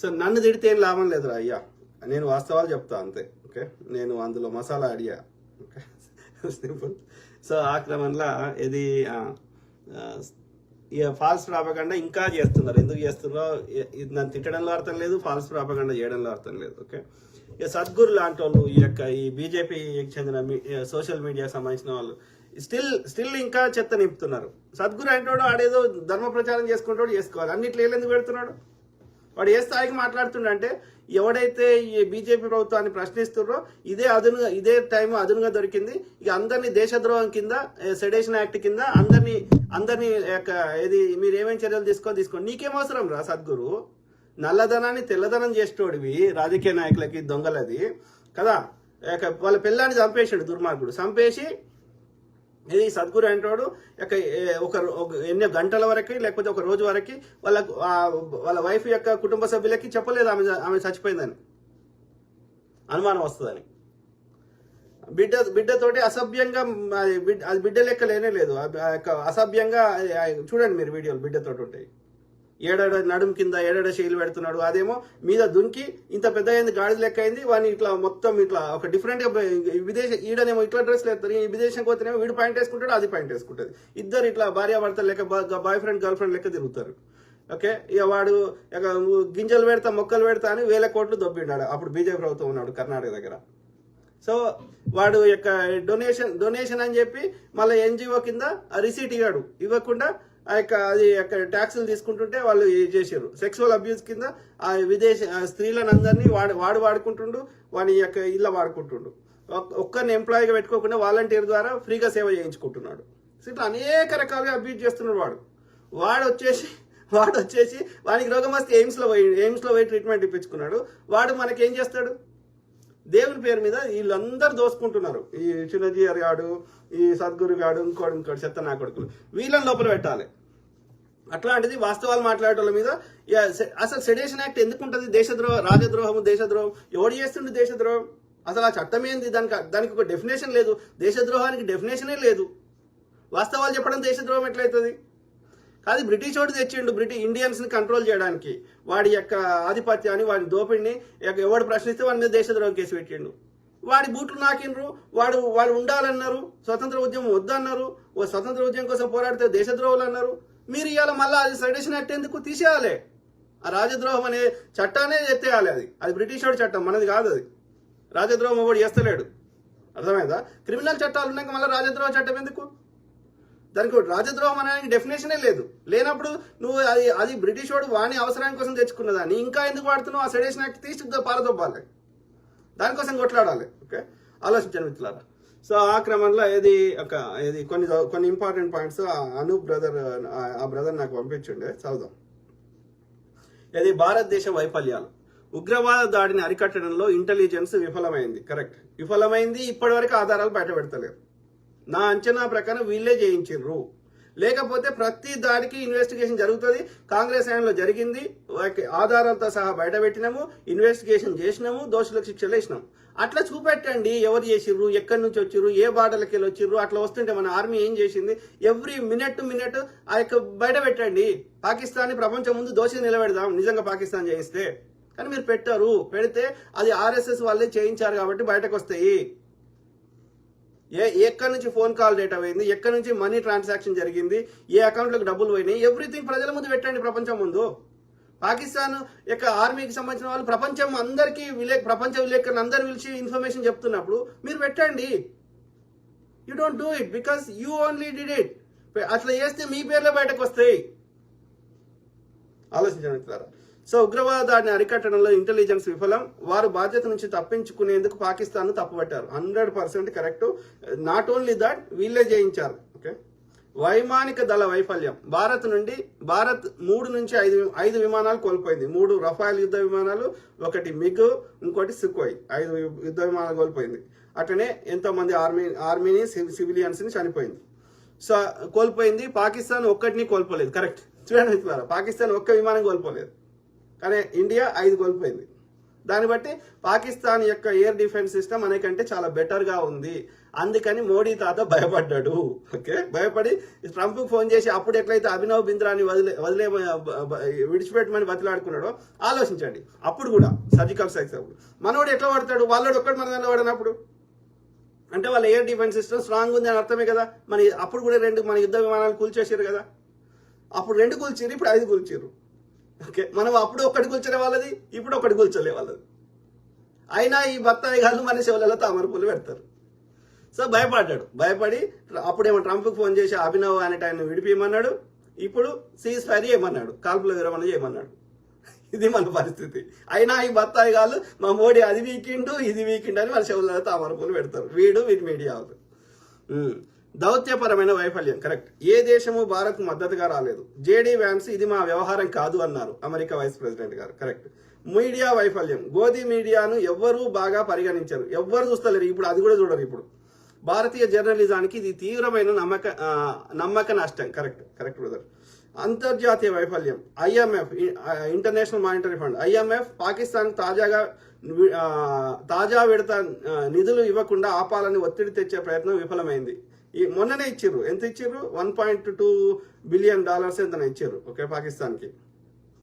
So నన్ను తిడితే ఏం లాభం లేదురా అయ్యా, నేను వాస్తవాలు చెప్తా అంతే. ఓకే, నేను అందులో మసాలా అడిగా. Okay, simple. సో ఆ క్రమంలో ఇది ఇక ఫాల్స్ ప్రాపగండా ఇంకా చేస్తున్నారు. ఎందుకు చేస్తున్నారో నన్ను తిట్టడంలో అర్థం లేదు, ఫాల్స్ ప్రాపగండా చేయడంలో అర్థం లేదు. ఓకే, ఇక సద్గురు లాంటి వాళ్ళు, ఈ బీజేపీకి చెందిన సోషల్ మీడియాకి సంబంధించిన వాళ్ళు స్టిల్ ఇంకా చెత్త నింపుతున్నారు. సద్గురు అంటాడు ఆడేదో ధర్మ ప్రచారం చేసుకుంటాడు, చేసుకోవాలి. అన్నిట్లో ఎందుకు పెడుతున్నాడు? వాడు ఏ స్థాయికి మాట్లాడుతుండంటే, ఎవడైతే ఈ బీజేపీ ప్రభుత్వాన్ని ప్రశ్నిస్తున్నారో ఇదే టైం అదునుగా దొరికింది. ఇక అందరినీ దేశద్రోహం కింద, సెడేషన్ యాక్ట్ కింద అందరినీ ఇది మీరు ఏమేమి చర్యలు తీసుకోండి. నీకేం అవసరం రా సద్గురు? నల్లధనాన్ని తెల్లధనం చేసేటోడివి రాజకీయ నాయకులకి, దొంగలది కదా. వాళ్ళ పిల్లాన్ని చంపేసాడు దుర్మార్గుడు. చంపేసి ఇది సద్గురు అంటాడు ఒక ఎన్నో గంటల వరకు లేకపోతే ఒక రోజు వరకు వాళ్ళ వైఫ్ యొక్క కుటుంబ సభ్యులకి చెప్పలేదు ఆమె చచ్చిపోయిందని, అనుమానం వస్తుందని. బిడ్డతోటి అసభ్యంగా, అది బిడ్డ లెక్క లేనే లేదు, అసభ్యంగా. చూడండి మీరు వీడియోలు, బిడ్డతోటి ఉంటాయి. ఏడాడ నడుము కింద ఏడాడ శైలి పెడుతున్నాడు, అదేమో మీద దునికి ఇంత పెద్ద అయింది, గాడిద లెక్క అయింది. వాడిని ఇట్లా మొత్తం ఇట్లా ఒక డిఫరెంట్ ఈడనేమో ఇట్లా డ్రెస్లు వేస్తారు, ఈ విదేశం పోతేనేమో వీడు పాయింట్ వేసుకుంటాడు, అది పాయింట్ వేసుకుంటుంది. ఇద్దరు ఇట్లా భార్యాభర్తలు లెక్క, బాయ్ ఫ్రెండ్ గర్ల్ ఫ్రెండ్ లెక్క తిరుగుతారు. ఓకే, ఇక వాడు గింజలు పెడతా మొక్కలు పెడతా అని 1000 కోట్లు దొబ్బిండాడు. అప్పుడు బీజేపీ ప్రభుత్వం ఉన్నాడు కర్ణాటక దగ్గర. సో వాడు యొక్క డొనేషన్ అని చెప్పి మళ్ళీ ఎన్జిఓ కింద రిసీట్ ఇవ్వకుండా అది ట్యాక్సులు తీసుకుంటుంటే వాళ్ళు చేసారు. సెక్సువల్ అబ్యూస్ కింద ఆ విదేశ స్త్రీలను అందరినీ వాడుకుంటుండు, వాని యొక్క ఇళ్ళ వాడుకుంటుండు. ఒక్కరిని ఎంప్లాయీగా పెట్టుకోకుండా వాలంటీర్ ద్వారా ఫ్రీగా సేవ చేయించుకుంటున్నాడు. సో ఇట్లా అనేక రకాలుగా అబ్యూజ్ చేస్తున్నాడు. వాడు వచ్చేసి వానికి రోగం వస్తే ఎయిమ్స్లో పోయి ట్రీట్మెంట్ ఇప్పించుకున్నాడు. వాడు మనకేం చేస్తాడు? దేవుని పేరు మీద వీళ్ళందరూ దోసుకుంటున్నారు. ఈ చిన్నజీఆర్ గాడు, ఈ సద్గురు గాడు, ఇంకోటి చెత్త నా కొడుకులు, వీళ్ళని లోపల పెట్టాలి. అట్లాంటిది వాస్తవాలు మాట్లాడటం మీద అసలు సెడేషన్ యాక్ట్ ఎందుకు ఉంటుంది? దేశద్రోహం ఎవడు చేస్తుండే దేశద్రోహం? అసలు ఆ చట్టం ఏంది? దానికి ఒక డెఫినేషన్ లేదు. దేశద్రోహానికి డెఫినేషనే లేదు. వాస్తవాలు చెప్పడం దేశద్రోహం ఎట్లయితుంది? కాదు, బ్రిటిష్ వాడు తెచ్చిండు ఇండియన్స్ని కంట్రోల్ చేయడానికి. వాడి యొక్క ఆధిపత్యాన్ని, వాడి దోపిడిని ఎవడు ప్రశ్నిస్తే వాడి మీద దేశద్రోహం కేసు పెట్టిండు. వాడి బూట్లు నాకిండ్రు, వాడు ఉండాలన్నారు, స్వతంత్ర ఉద్యమం వద్దన్నారు, స్వతంత్ర ఉద్యమం కోసం పోరాడితే దేశద్రోహులు అన్నారు. మీరు ఇవాళ మళ్ళీ అది సెడేషన్ యాక్ట్ ఎందుకు తీసేయాలి? ఆ రాజద్రోహం అనే చట్టాన్ని ఎత్తేయాలి. అది బ్రిటిష్ వాడి చట్టం, మనది కాదు. అది రాజద్రోహం ఎవడు చేస్తలేడు, అర్థమైందా? క్రిమినల్ చట్టాలు ఉన్నాక మళ్ళీ రాజద్రోహ చట్టం ఎందుకు? దానికి రాజద్రోహం అనేది డెఫినేషనే లేనప్పుడు నువ్వు అది బ్రిటిష్ వాడు వాణి అవసరాని కోసం తెచ్చుకున్నదాన్ని ఇంకా ఎందుకు వాడుతున్నావు? ఆ సెడేషన్ యాక్ట్ తీసి పారదొబ్బాలి, దానికోసం కొట్లాడాలి. ఓకే, ఆలోచించండి మిత్రులారా. సో ఆ క్రమంలో ఇది కొన్ని ఇంపార్టెంట్ పాయింట్స్ అనూప్ బ్రదర్, ఆ బ్రదర్ నాకు పంపించుండే, చదువుదాం. ఇది భారతదేశ వైఫల్యాలు. ఉగ్రవాద దాడిని అరికట్టడంలో ఇంటెలిజెన్స్ విఫలమైంది. కరెక్ట్, విఫలమైంది. ఇప్పటి వరకు ఆధారాలు బయట పెడతలేరు. నా అంచనా ప్రకారం వీళ్ళే చేయించారు. లేకపోతే ప్రతి దాడికి ఇన్వెస్టిగేషన్ జరుగుతుంది. కాంగ్రెస్ హయాంలో జరిగింది, ఆధారాలతో సహా బయట పెట్టినాము, ఇన్వెస్టిగేషన్ చేసినాము, దోషులకు శిక్షలు వేసినాము. అట్లా చూపెట్టండి ఎవరు చేసిర్రు, ఎక్కడి నుంచి వచ్చిర్రు, ఏ బార్డర్లకి వెళ్ళి వచ్చిర్రు. అట్లా వస్తుంటే మన ఆర్మీ ఏం చేసింది, ఎవ్రీ మినిట్ ఆ యొక్క బయట పెట్టండి. పాకిస్తాన్ని ప్రపంచం ముందు దోషి నిలబెడదాం నిజంగా పాకిస్తాన్ చేయిస్తే. కానీ మీరు పెట్టారు. పెడితే అది ఆర్ఎస్ఎస్ వాళ్ళే చేయించారు కాబట్టి బయటకు వస్తాయి. ఎక్కడి నుంచి ఫోన్ కాల్ డేటా పోయింది, ఎక్కడి నుంచి మనీ ట్రాన్సాక్షన్ జరిగింది, ఏ అకౌంట్లోకి డబ్బులు పోయినాయి, ఎవ్రీథింగ్ ప్రజల ముందు పెట్టండి, ప్రపంచం ముందు. పాకిస్తాన్ యొక్క ఆర్మీకి సంబంధించిన వాళ్ళు ప్రపంచ విలేకరులు అందరు పిలిచి ఇన్ఫర్మేషన్ చెప్తున్నప్పుడు మీరు పెట్టండి. You don't do it because you only did it. అట్లా చేస్తే మీ పేర్లే బయటకు వస్తాయి. ఆలోచించారు. సో ఉగ్రవాద దాడిని అరికట్టడంలో ఇంటెలిజెన్స్ విఫలం. వారు బాధ్యత నుంచి తప్పించుకునేందుకు పాకిస్తాన్ తప్పుపట్టారు. 100% కరెక్ట్. నాట్ ఓన్లీ దాట్, వీళ్ళే చేయించారు. ఓకే, వైమానిక దళ వైఫల్యం. భారత్ 3 నుంచి 5 విమానాలు కోల్పోయింది. 3 రఫాల్ యుద్ధ విమానాలు, 1 మిగ్, ఇంకోటి సుఖోయ్. 5 యుద్ధ విమానాలు కోల్పోయింది. అట్లనే ఎంతో మంది ఆర్మీని సివిలియన్స్ ని చనిపోయింది. సో కోల్పోయింది. పాకిస్తాన్ ఒక్కటిని కోల్పోలేదు. కరెక్ట్, చూడండి, పాకిస్తాన్ ఒక్క విమానం కోల్పోలేదు, కానీ ఇండియా 5 కోల్పోయింది. దాన్ని బట్టి పాకిస్తాన్ యొక్క ఎయిర్ డిఫెన్స్ సిస్టమ్ అనేకంటే చాలా బెటర్గా ఉంది. అందుకని మోడీ తాత భయపడ్డాడు. ఓకే, భయపడి ట్రంప్ ఫోన్ చేసి అప్పుడు ఎట్లయితే అభినవ్ బింద్రాని విడిచిపెట్టమని బతిలాడుకున్నాడో ఆలోచించండి. అప్పుడు కూడా సర్జికల్ స్ట్రైక్స్ అప్పుడు మనోడు ఎట్లా పడతాడు, వాళ్ళోడు ఒక్కడు మన దానిలో పడినప్పుడు. అంటే వాళ్ళ ఎయిర్ డిఫెన్స్ సిస్టమ్ స్ట్రాంగ్ ఉంది అని అర్థమే కదా. అప్పుడు కూడా 2 మన యుద్ధ విమానాలు కూల్చేసారు కదా. అప్పుడు 2 కూల్చారు, ఇప్పుడు 5 కూల్చారు. ఓకే, మనం అప్పుడు ఒకటి కూల్చలే వాళ్ళది, ఇప్పుడు ఒకటి కూల్చలే వాళ్ళది. అయినా ఈ బత్తాయి గాళ్ళు మన చెవులలో తామర పూలు పెడతారు. సో భయపడి అప్పుడేమో ట్రంప్కి ఫోన్ చేసి అభినవ్ అనే ఆయన విడిపియమన్నాడు. ఇప్పుడు సీజ్ ఫైర్ చేయమన్నాడు, కాల్పుల విరమణ చేయమన్నాడు. ఇది మన పరిస్థితి. అయినా ఈ బత్తాయి గాళ్ళు మా మోడీ అది వీకిండు ఇది వీకిండు అని వాళ్ళ చెవులలో తామర పూలు పెడతారు. వీడి మీడియా వాళ్ళు. దౌత్యపరమైన వైఫల్యం. కరెక్ట్. ఏ దేశము భారత్కు మద్దతుగా రాలేదు. జేడీ వ్యాన్స్ ఇది మా వ్యవహారం కాదు అన్నారు అమెరికా వైస్ ప్రెసిడెంట్ గారు. కరెక్ట్. మీడియా వైఫల్యం. గోధి మీడియాను ఎవ్వరూ బాగా పరిగణించారు, ఎవ్వరు చూస్తలేరు. ఇప్పుడు అది కూడా చూడరు. ఇప్పుడు భారతీయ జర్నలిజానికి ఇది తీవ్రమైన నమ్మక నష్టం. Correct brother. అంతర్జాతీయ వైఫల్యం. IMF international monetary fund IMF Pakistan తాజా విడత నిధులు ఇవ్వకుండా ఆపాలని ఒత్తిడి తెచ్చే ప్రయత్నం విఫలమైంది. మొన్ననే ఇచ్చిర్రు. ఎంత ఇచ్చిర్రు? $1.2 బిలియన్ ఎంతనే ఇచ్చారు. ఓకే, పాకిస్తాన్కి.